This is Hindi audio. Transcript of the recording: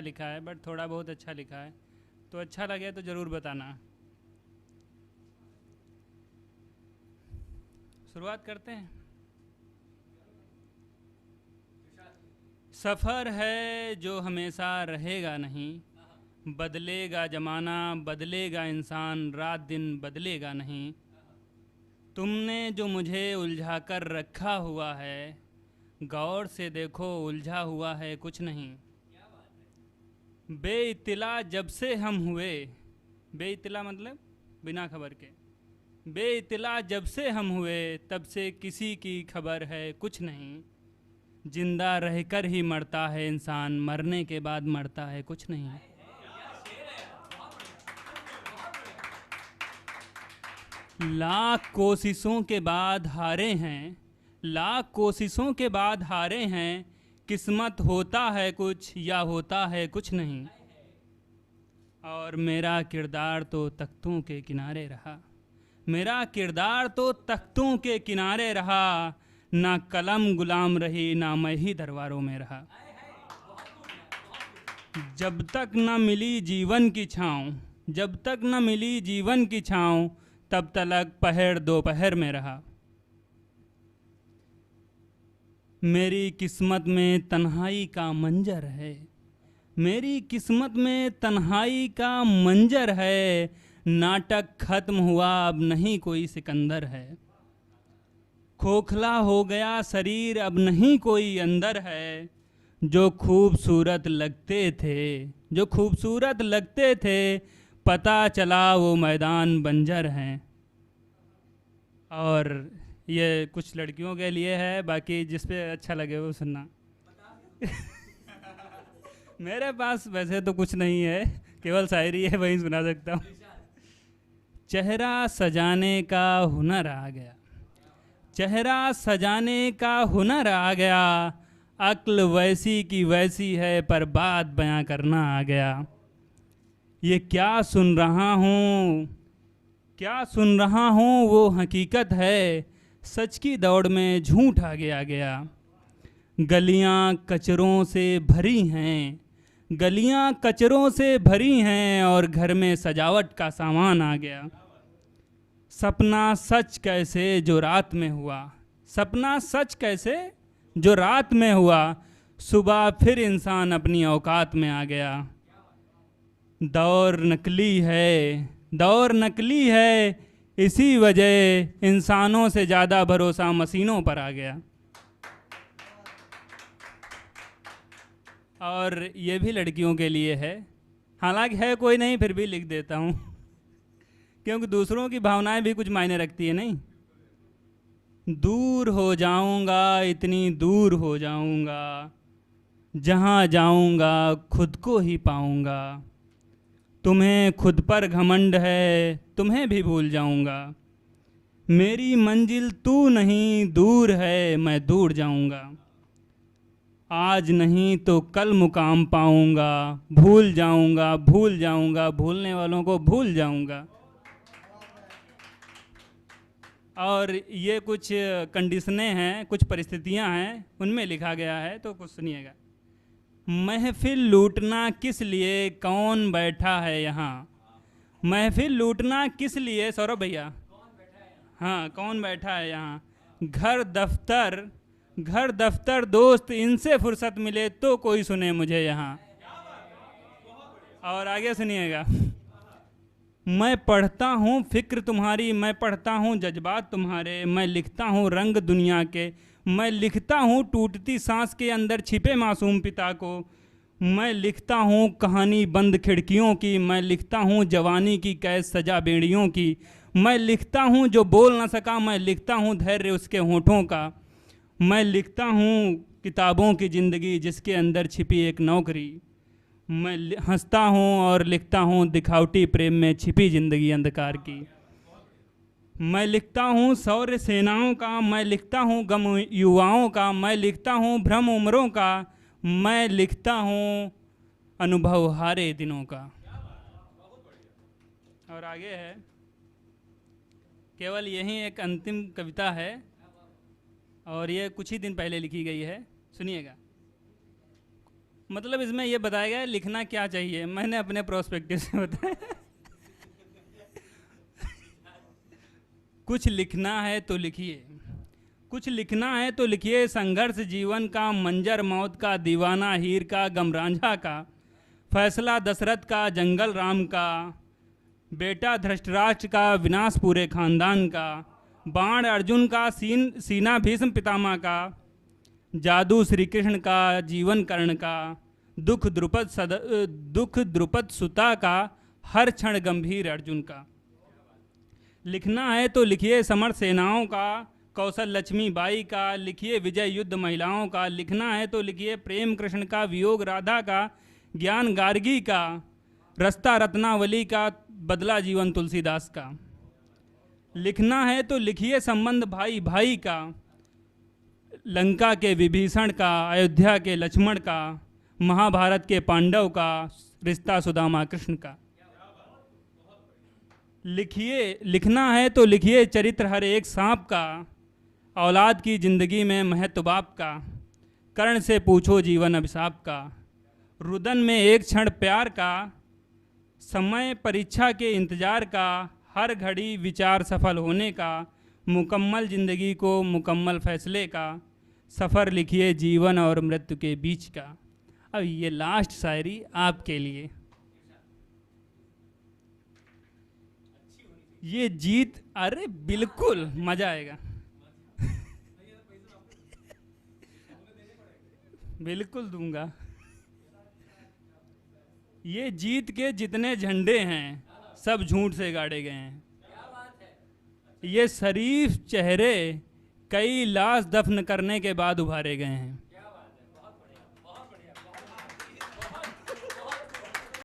लिखा है, बट थोड़ा बहुत अच्छा लिखा है, तो अच्छा लगे तो ज़रूर बताना। शुरुआत करते हैं। सफ़र है जो हमेशा रहेगा नहीं, बदलेगा ज़माना, बदलेगा इंसान, रात दिन बदलेगा नहीं। तुमने जो मुझे उलझा कर रखा हुआ है, गौर से देखो उलझा हुआ है कुछ नहीं। बेइत्तिला जब से हम हुए, बेइत्तिला मतलब बिना खबर के, बेइत्तिला जब से हम हुए तब से किसी की खबर है कुछ नहीं। जिंदा रहकर ही मरता है इंसान, मरने के बाद मरता है कुछ नहीं। लाख कोशिशों के बाद हारे हैं, लाख कोशिशों के बाद हारे हैं, किस्मत होता है कुछ या होता है कुछ नहीं। और मेरा किरदार तो तख्तों के किनारे रहा, मेरा किरदार तो तख्तों के किनारे रहा, ना कलम गुलाम रही ना मैं ही दरबारों में रहा। जब तक न मिली जीवन की छाँव, जब तक न मिली जीवन की छाँव, तब तक पहर दोपहर में रहा। मेरी किस्मत में तन्हाई का मंजर है, मेरी किस्मत में तन्हाई का मंजर है, नाटक खत्म हुआ अब नहीं कोई सिकंदर है। खोखला हो गया शरीर अब नहीं कोई अंदर है, जो खूबसूरत लगते थे, जो खूबसूरत लगते थे, पता चला वो मैदान बंजर हैं। और ये कुछ लड़कियों के लिए है, बाकी जिस पे अच्छा लगे वो सुनना। मेरे पास वैसे तो कुछ नहीं है, केवल शायरी है, वही सुना सकता हूँ। चेहरा सजाने का हुनर आ गया, चेहरा सजाने का हुनर आ गया, अक्ल वैसी की वैसी है पर बात बयां करना आ गया। ये क्या सुन रहा हूँ, क्या सुन रहा हूँ वो हकीकत है, सच की दौड़ में झूठ आगे आ गया। गलियाँ कचरों से भरी हैं, गलियाँ कचरों से भरी हैं, और घर में सजावट का सामान आ गया। सपना सच कैसे जो रात में हुआ, सपना सच कैसे जो रात में हुआ, सुबह फिर इंसान अपनी औकात में आ गया। दौर नकली है, दौर नकली है, इसी वजह इंसानों से ज़्यादा भरोसा मशीनों पर आ गया। और ये भी लड़कियों के लिए है, हालांकि है कोई नहीं फिर भी लिख देता हूँ, क्योंकि दूसरों की भावनाएं भी कुछ मायने रखती है नहीं। दूर हो जाऊंगा, इतनी दूर हो जाऊंगा, जहाँ जाऊंगा खुद को ही पाऊंगा। तुम्हें खुद पर घमंड है, तुम्हें भी भूल जाऊंगा। मेरी मंजिल तू नहीं दूर है, मैं दूर जाऊंगा। आज नहीं तो कल मुकाम पाऊंगा, भूल जाऊंगा भूल जाऊंगा, भूलने वालों को भूल जाऊंगा। और ये कुछ कंडीशनें हैं, कुछ परिस्थितियां हैं, उनमें लिखा गया है, तो कुछ सुनिएगा। महफिल लूटना किस लिए, कौन बैठा है यहाँ। महफिल लूटना किस लिए, सौरभ भैया, हाँ, कौन बैठा है यहाँ। घर दफ्तर, घर दफ्तर दोस्त, इनसे फुर्सत मिले तो कोई सुने मुझे यहाँ। और आगे सुनिएगा। मैं पढ़ता हूँ फिक्र तुम्हारी, मैं पढ़ता हूँ जज्बात तुम्हारे, मैं लिखता हूँ रंग दुनिया के, मैं लिखता हूँ टूटती सांस के अंदर छिपे मासूम पिता को, मैं लिखता हूँ कहानी बंद खिड़कियों की, मैं लिखता हूँ जवानी की कैद सजा बेड़ियों की, मैं लिखता हूँ जो बोल ना सका, मैं लिखता हूँ धैर्य उसके होठों का, मैं लिखता हूँ किताबों की ज़िंदगी जिसके अंदर छिपी एक नौकरी, मैं हंसता हूँ और लिखता हूँ दिखावटी प्रेम में छिपी जिंदगी अंधकार की, मैं लिखता हूँ शौर्य सेनाओं का, मैं लिखता हूँ गम युवाओं का, मैं लिखता हूँ भ्रम उम्रों का, मैं लिखता हूँ अनुभव हारे दिनों का। और आगे है, केवल यही एक अंतिम कविता है, और ये कुछ ही दिन पहले लिखी गई है, सुनिएगा। मतलब इसमें ये बताया गया है लिखना क्या चाहिए, मैंने अपने प्रोस्पेक्टिव से बताया। कुछ लिखना है तो लिखिए, कुछ लिखना है तो लिखिए, संघर्ष जीवन का, मंजर मौत का, दीवाना हीर का, गम रांझा का, फैसला दशरथ का, जंगल राम का, बेटा धृतराष्ट्र का, विनाश पूरे खानदान का, बाण अर्जुन का, सीना भीष्म पितामह का, जादू श्री कृष्ण का, जीवन कर्ण का, दुख द्रुपद सुता का, हर क्षण गंभीर अर्जुन का। लिखना है तो लिखिए समर सेनाओं का, कौशल लक्ष्मी बाई का, लिखिए विजय युद्ध महिलाओं का। लिखना है तो लिखिए प्रेम कृष्ण का, वियोग राधा का, ज्ञान गार्गी का, रास्ता रत्नावली का, बदला जीवन तुलसीदास का। लिखना है तो लिखिए संबंध भाई भाई का, लंका के विभीषण का, अयोध्या के लक्ष्मण का, महाभारत के पांडव का, रिश्ता सुदामा कृष्ण का। लिखिए, लिखना है तो लिखिए चरित्र हर एक सांप का, औलाद की जिंदगी में महत्व बाप का, कर्ण से पूछो जीवन अभिशाप का, रुदन में एक क्षण प्यार का, समय परीक्षा के इंतजार का, हर घड़ी विचार सफल होने का, मुकम्मल जिंदगी को मुकम्मल फैसले का, सफ़र लिखिए जीवन और मृत्यु के बीच का। अब ये लास्ट शायरी आपके लिए। ये जीत, अरे बिल्कुल मजा आएगा। बिल्कुल दूंगा। ये जीत के जितने झंडे हैं सब झूठ से गाड़े गए हैं। ये शरीफ चेहरे कई लाश दफन करने के बाद उभारे गए हैं।